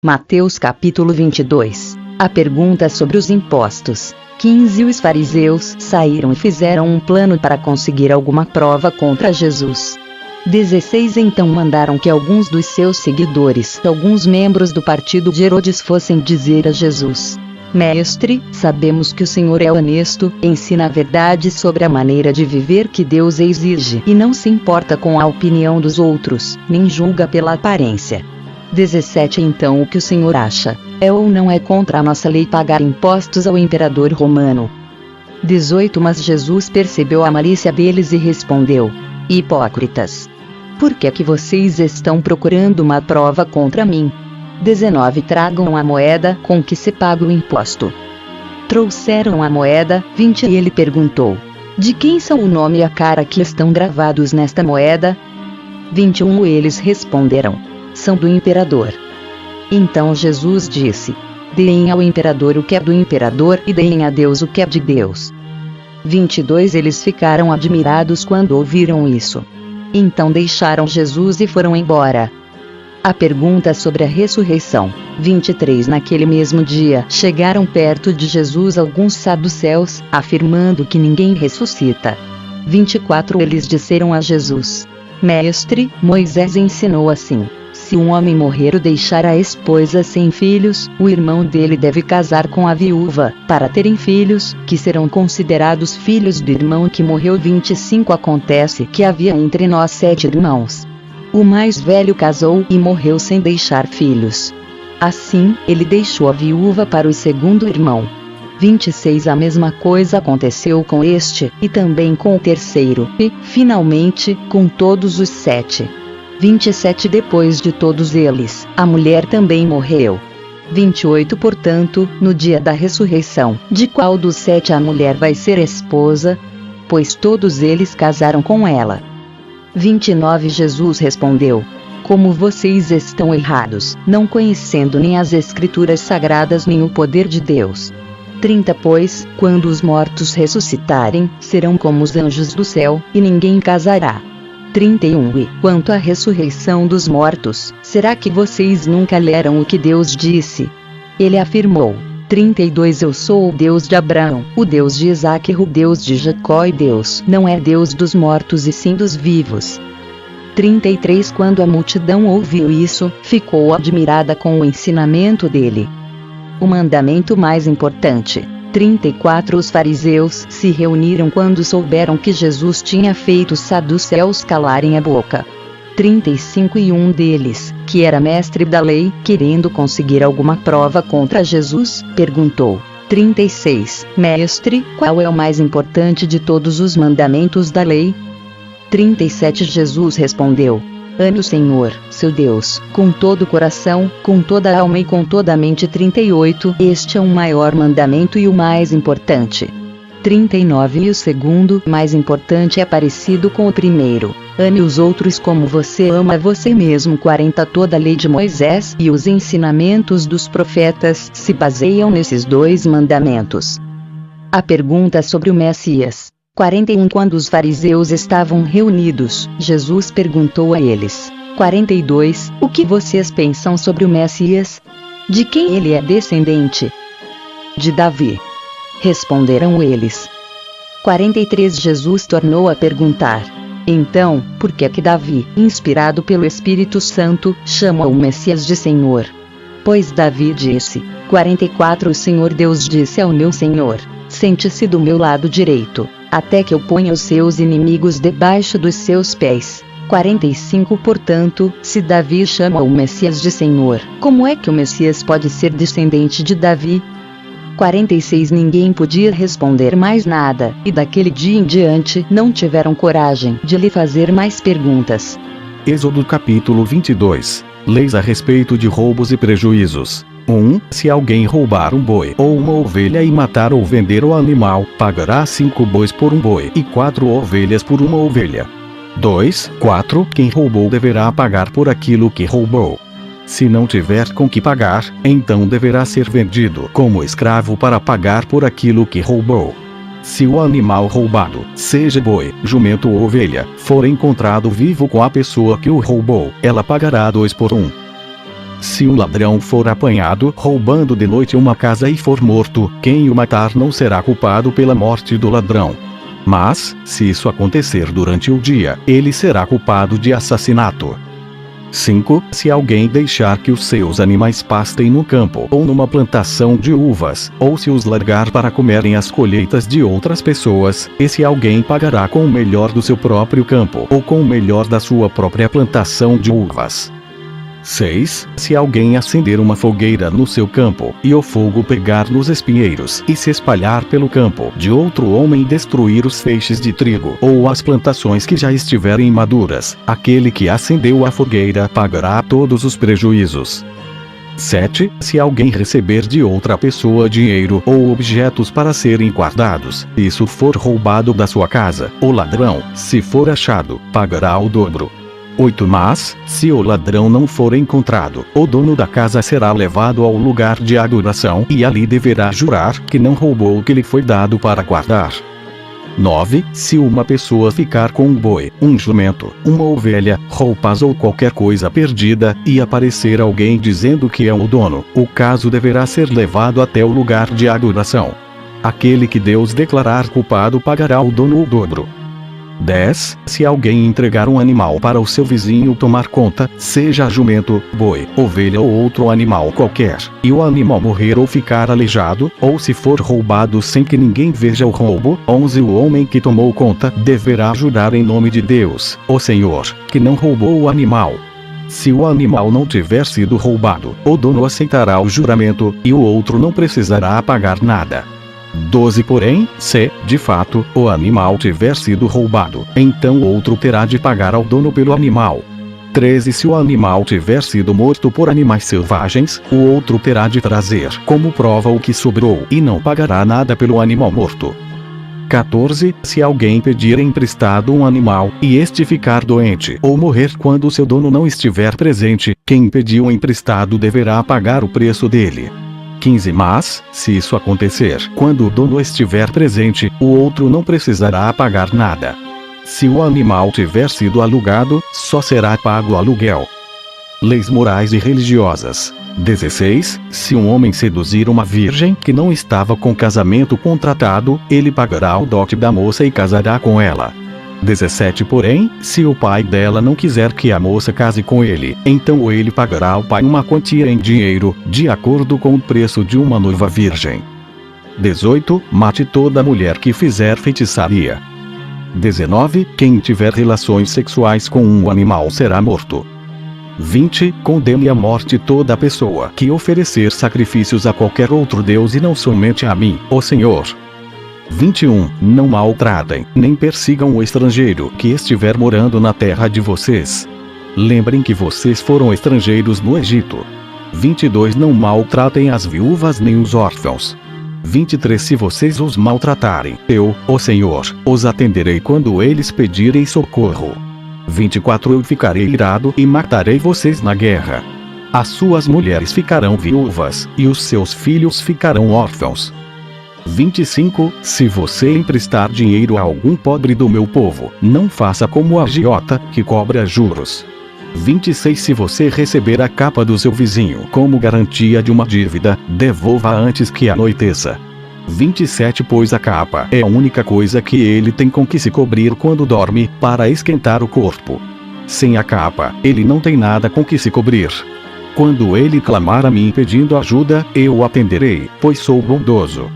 Mateus capítulo 22. A pergunta sobre os impostos. 15 Os fariseus saíram e fizeram um plano para conseguir alguma prova contra Jesus. 16 Então mandaram que alguns dos seus seguidores, alguns membros do partido de Herodes, fossem dizer a Jesus: Mestre, sabemos que o Senhor é honesto, ensina a verdade sobre a maneira de viver que Deus exige e não se importa com a opinião dos outros, nem julga pela aparência. 17 Então o que o Senhor acha? É ou não é contra a nossa lei pagar impostos ao imperador romano? 18 Mas Jesus percebeu a malícia deles e respondeu: Hipócritas! Por que é que vocês estão procurando uma prova contra mim? 19 Tragam a moeda com que se paga o imposto. Trouxeram a moeda. 20 E ele perguntou: De quem são o nome e a cara que estão gravados nesta moeda? 21 Eles responderam: São do imperador. Então Jesus disse: Deem ao imperador o que é do imperador e deem a Deus o que é de Deus. 22 Eles ficaram admirados quando ouviram isso. Então deixaram Jesus e foram embora. A pergunta sobre a ressurreição. 23 Naquele mesmo dia, chegaram perto de Jesus alguns saduceus, afirmando que ninguém ressuscita. 24 Eles disseram a Jesus: Mestre, Moisés ensinou assim: se um homem morrer ou deixar a esposa sem filhos, o irmão dele deve casar com a viúva, para terem filhos, que serão considerados filhos do irmão que morreu. 25 Acontece que havia entre nós 7 irmãos. O mais velho casou e morreu sem deixar filhos. Assim, ele deixou a viúva para o segundo irmão. 26 A mesma coisa aconteceu com este, e também com o terceiro, e, finalmente, com todos os 7. 27 Depois de todos eles, a mulher também morreu. 28 Portanto, no dia da ressurreição, de qual dos 7 a mulher vai ser esposa? Pois todos eles casaram com ela. 29 Jesus respondeu: Como vocês estão errados, não conhecendo nem as Escrituras Sagradas nem o poder de Deus. 30 Pois, quando os mortos ressuscitarem, serão como os anjos do céu, e ninguém casará. 31 E, quanto à ressurreição dos mortos, será que vocês nunca leram o que Deus disse? Ele afirmou: 32 Eu sou o Deus de Abraão, o Deus de Isaque e o Deus de Jacó, e Deus não é Deus dos mortos e sim dos vivos. 33 Quando a multidão ouviu isso, ficou admirada com o ensinamento dele. O mandamento mais importante. 34 Os fariseus se reuniram quando souberam que Jesus tinha feito os saduceus calarem a boca. 35 E um deles, que era mestre da lei, querendo conseguir alguma prova contra Jesus, perguntou: 36 Mestre, qual é o mais importante de todos os mandamentos da lei? 37 Jesus respondeu: Ame o Senhor, seu Deus, com todo o coração, com toda a alma e com toda a mente. 38 Este é o maior mandamento e o mais importante. 39 E o segundo, mais importante, é parecido com o primeiro: ame os outros como você ama a você mesmo. 40 Toda a lei de Moisés e os ensinamentos dos profetas se baseiam nesses dois mandamentos. A pergunta sobre o Messias. 41 Quando os fariseus estavam reunidos, Jesus perguntou a eles: 42 O que vocês pensam sobre o Messias? De quem ele é descendente? De Davi. Responderam eles. 43 Jesus tornou a perguntar: Então, por que é que Davi, inspirado pelo Espírito Santo, chama o Messias de Senhor? Pois Davi disse: 44 O Senhor Deus disse ao meu Senhor: Sente-se do meu lado direito, até que eu ponha os seus inimigos debaixo dos seus pés. 45 Portanto, se Davi chama o Messias de Senhor, como é que o Messias pode ser descendente de Davi? 46 Ninguém podia responder mais nada, e daquele dia em diante não tiveram coragem de lhe fazer mais perguntas. Êxodo capítulo 22. Leis a respeito de roubos e prejuízos. 1. Se alguém roubar um boi ou uma ovelha e matar ou vender o animal, pagará 5 bois por um boi e 4 ovelhas por uma ovelha. 2. 4. Quem roubou deverá pagar por aquilo que roubou. Se não tiver com que pagar, então deverá ser vendido como escravo para pagar por aquilo que roubou. Se o animal roubado, seja boi, jumento ou ovelha, for encontrado vivo com a pessoa que o roubou, ela pagará 2 por 1. Se um ladrão for apanhado roubando de noite uma casa e for morto, quem o matar não será culpado pela morte do ladrão. Mas, se isso acontecer durante o dia, ele será culpado de assassinato. 5. Se alguém deixar que os seus animais pastem no campo ou numa plantação de uvas, ou se os largar para comerem as colheitas de outras pessoas, esse alguém pagará com o melhor do seu próprio campo ou com o melhor da sua própria plantação de uvas. 6. Se alguém acender uma fogueira no seu campo, e o fogo pegar nos espinheiros e se espalhar pelo campo de outro homem e destruir os feixes de trigo ou as plantações que já estiverem maduras, aquele que acendeu a fogueira pagará todos os prejuízos. 7. Se alguém receber de outra pessoa dinheiro ou objetos para serem guardados, e isso for roubado da sua casa, o ladrão, se for achado, pagará o dobro. 8. Mas, se o ladrão não for encontrado, o dono da casa será levado ao lugar de adoração e ali deverá jurar que não roubou o que lhe foi dado para guardar. 9. Se uma pessoa ficar com um boi, um jumento, uma ovelha, roupas ou qualquer coisa perdida, e aparecer alguém dizendo que é o dono, o caso deverá ser levado até o lugar de adoração. Aquele que Deus declarar culpado pagará ao dono o dobro. 10. Se alguém entregar um animal para o seu vizinho tomar conta, seja jumento, boi, ovelha ou outro animal qualquer, e o animal morrer ou ficar aleijado, ou se for roubado sem que ninguém veja o roubo, 11. O homem que tomou conta deverá jurar em nome de Deus, o Senhor, que não roubou o animal. Se o animal não tiver sido roubado, o dono aceitará o juramento, e o outro não precisará pagar nada. 12. Porém, se, de fato, o animal tiver sido roubado, então o outro terá de pagar ao dono pelo animal. 13. Se o animal tiver sido morto por animais selvagens, o outro terá de trazer como prova o que sobrou e não pagará nada pelo animal morto. 14. Se alguém pedir emprestado um animal, e este ficar doente ou morrer quando seu dono não estiver presente, quem pediu emprestado deverá pagar o preço dele. 15. Mas, se isso acontecer quando o dono estiver presente, o outro não precisará pagar nada. Se o animal tiver sido alugado, só será pago o aluguel. Leis morais e religiosas. 16. Se um homem seduzir uma virgem que não estava com casamento contratado, ele pagará o dote da moça e casará com ela. 17. Porém, se o pai dela não quiser que a moça case com ele, então ele pagará ao pai uma quantia em dinheiro, de acordo com o preço de uma noiva virgem. 18. Mate toda mulher que fizer feitiçaria. 19. Quem tiver relações sexuais com um animal será morto. 20. Condene à morte toda pessoa que oferecer sacrifícios a qualquer outro Deus e não somente a mim, o Senhor. 21. Não maltratem, nem persigam o estrangeiro que estiver morando na terra de vocês. Lembrem que vocês foram estrangeiros no Egito. 22. Não maltratem as viúvas nem os órfãos. 23. Se vocês os maltratarem, eu, o Senhor, os atenderei quando eles pedirem socorro. 24. Eu ficarei irado e matarei vocês na guerra. As suas mulheres ficarão viúvas, e os seus filhos ficarão órfãos. 25. Se você emprestar dinheiro a algum pobre do meu povo, não faça como a agiota, que cobra juros. 26. Se você receber a capa do seu vizinho como garantia de uma dívida, devolva antes que anoiteça. 27. Pois a capa é a única coisa que ele tem com que se cobrir quando dorme, para esquentar o corpo. Sem a capa, ele não tem nada com que se cobrir. Quando ele clamar a mim pedindo ajuda, eu o atenderei, pois sou bondoso.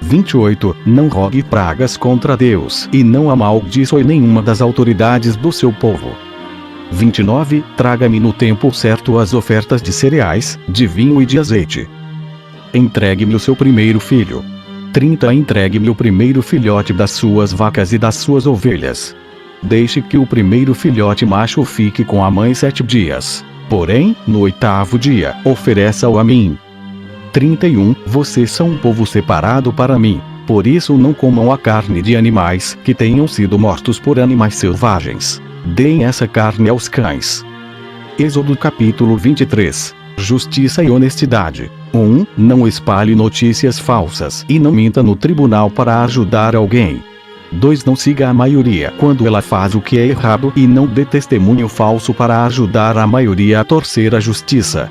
28. Não rogue pragas contra Deus, e não amaldiçoe nenhuma das autoridades do seu povo. 29. Traga-me no tempo certo as ofertas de cereais, de vinho e de azeite. Entregue-me o seu primeiro filho. 30. Entregue-me o primeiro filhote das suas vacas e das suas ovelhas. Deixe que o primeiro filhote macho fique com a mãe 7 dias. Porém, no 8º dia, ofereça-o a mim. 31. Vocês são um povo separado para mim, por isso não comam a carne de animais que tenham sido mortos por animais selvagens. Deem essa carne aos cães. Êxodo capítulo 23. Justiça e honestidade. 1. Não espalhe notícias falsas e não minta no tribunal para ajudar alguém. 2. Não siga a maioria quando ela faz o que é errado e não dê testemunho falso para ajudar a maioria a torcer a justiça.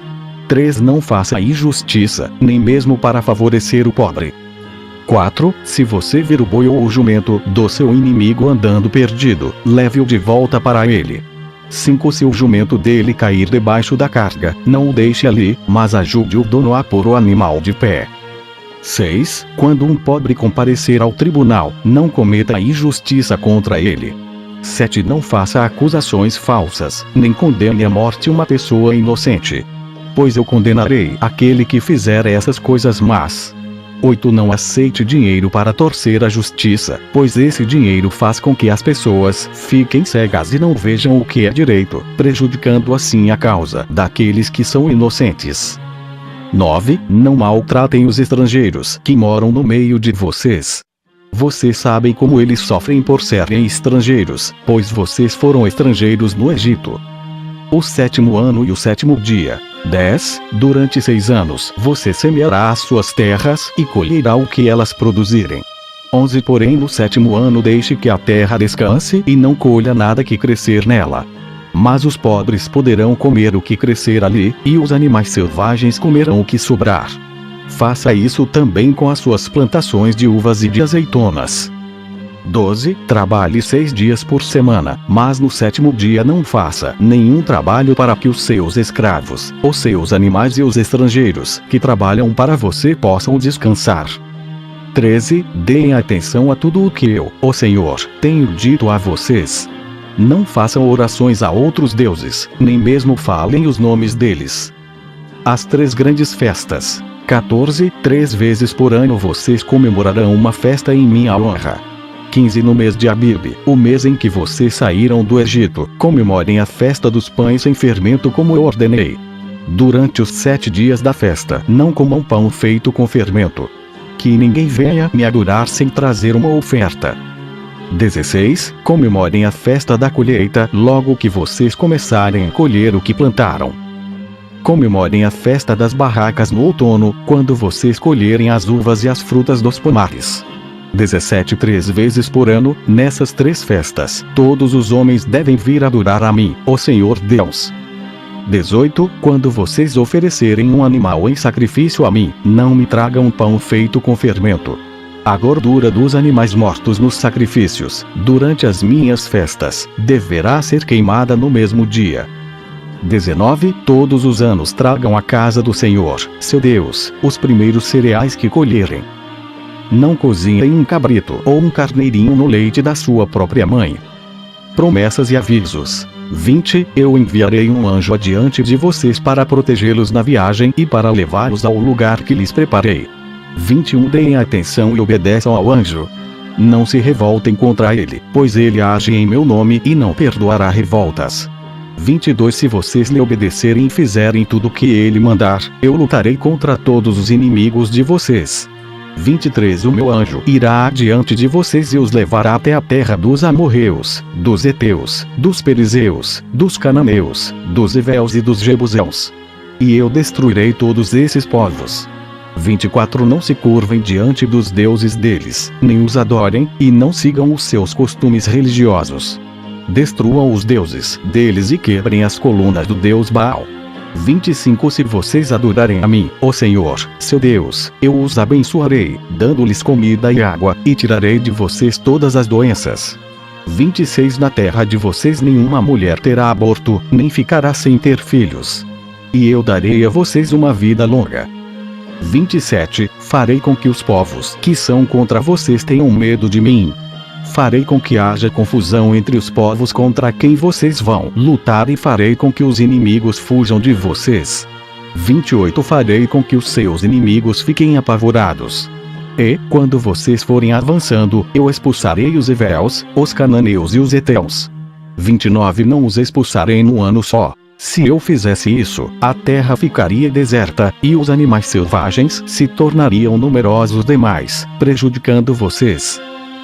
3. Não faça injustiça, nem mesmo para favorecer o pobre. 4. Se você ver o boi ou o jumento do seu inimigo andando perdido, leve-o de volta para ele. 5. Se o jumento dele cair debaixo da carga, não o deixe ali, mas ajude o dono a pôr o animal de pé. 6. Quando um pobre comparecer ao tribunal, não cometa injustiça contra ele. 7. Não faça acusações falsas, nem condene à morte uma pessoa inocente. Pois eu condenarei aquele que fizer essas coisas más. 8. Não aceite dinheiro para torcer a justiça, pois esse dinheiro faz com que as pessoas fiquem cegas e não vejam o que é direito, prejudicando assim a causa daqueles que são inocentes. 9. Não maltratem os estrangeiros que moram no meio de vocês. Vocês sabem como eles sofrem por serem estrangeiros, pois vocês foram estrangeiros no Egito. O 7º ano e o 7º dia. 10. Durante 6 anos você semeará as suas terras e colherá o que elas produzirem. 11. Porém no 7º ano deixe que a terra descanse e não colha nada que crescer nela. Mas os pobres poderão comer o que crescer ali, e os animais selvagens comerão o que sobrar. Faça isso também com as suas plantações de uvas e de azeitonas. 12. Trabalhe 6 dias por semana, mas no 7º dia não faça nenhum trabalho para que os seus escravos, os seus animais e os estrangeiros que trabalham para você possam descansar. 13. Deem atenção a tudo o que eu, o Senhor, tenho dito a vocês. Não façam orações a outros deuses, nem mesmo falem os nomes deles. As 3 grandes festas. 14. 3 vezes por ano vocês comemorarão uma festa em minha honra. 15. No mês de Abib, o mês em que vocês saíram do Egito, comemorem a festa dos pães sem fermento como eu ordenei. Durante os 7 dias da festa, não comam pão feito com fermento. Que ninguém venha me adorar sem trazer uma oferta. 16. Comemorem a festa da colheita logo que vocês começarem a colher o que plantaram. Comemorem a festa das barracas no outono, quando vocês colherem as uvas e as frutas dos pomares. 17. 3 vezes por ano, nessas 3 festas, todos os homens devem vir adorar a mim, o Senhor Deus. 18. Quando vocês oferecerem um animal em sacrifício a mim, não me tragam pão feito com fermento. A gordura dos animais mortos nos sacrifícios, durante as minhas festas, deverá ser queimada no mesmo dia. 19. Todos os anos tragam à casa do Senhor, seu Deus, os primeiros cereais que colherem. Não cozinhem um cabrito ou um carneirinho no leite da sua própria mãe. Promessas e avisos. 20. Eu enviarei um anjo adiante de vocês para protegê-los na viagem e para levá-los ao lugar que lhes preparei. 21. Deem atenção e obedeçam ao anjo. Não se revoltem contra ele, pois ele age em meu nome e não perdoará revoltas. 22. Se vocês lhe obedecerem e fizerem tudo o que ele mandar, eu lutarei contra todos os inimigos de vocês. 23. O meu anjo irá adiante de vocês e os levará até a terra dos amorreus, dos heteus, dos perizeus, dos cananeus, dos heveus e dos jebuseus. E eu destruirei todos esses povos. 24. Não se curvem diante dos deuses deles, nem os adorem, e não sigam os seus costumes religiosos. Destruam os deuses deles e quebrem as colunas do deus Baal. 25. Se vocês adorarem a mim, o Senhor, seu Deus, eu os abençoarei, dando-lhes comida e água, e tirarei de vocês todas as doenças. 26. Na terra de vocês nenhuma mulher terá aborto, nem ficará sem ter filhos. E eu darei a vocês uma vida longa. 27. Farei com que os povos que são contra vocês tenham medo de mim. Farei com que haja confusão entre os povos contra quem vocês vão lutar e farei com que os inimigos fujam de vocês. 28. Farei com que os seus inimigos fiquem apavorados. E, quando vocês forem avançando, eu expulsarei os heveus, os cananeus e os heteus. 29. Não os expulsarei num ano só. Se eu fizesse isso, a terra ficaria deserta, e os animais selvagens se tornariam numerosos demais, prejudicando vocês.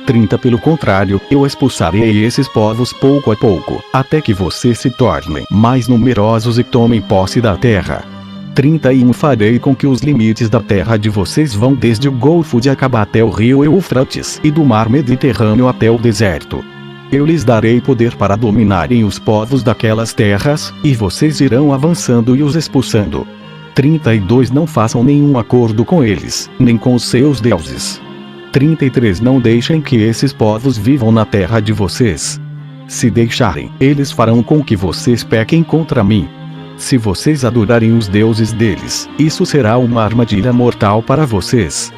30. Pelo contrário, eu expulsarei esses povos pouco a pouco, até que vocês se tornem mais numerosos e tomem posse da terra. 31. Farei com que os limites da terra de vocês vão desde o Golfo de Acaba até o rio Eufrates, e do mar Mediterrâneo até o deserto. Eu lhes darei poder para dominarem os povos daquelas terras, e vocês irão avançando e os expulsando. 32 Não façam nenhum acordo com eles, nem com os seus deuses. 33 Não deixem que esses povos vivam na terra de vocês. Se deixarem, eles farão com que vocês pequem contra mim. Se vocês adorarem os deuses deles, isso será uma armadilha mortal para vocês.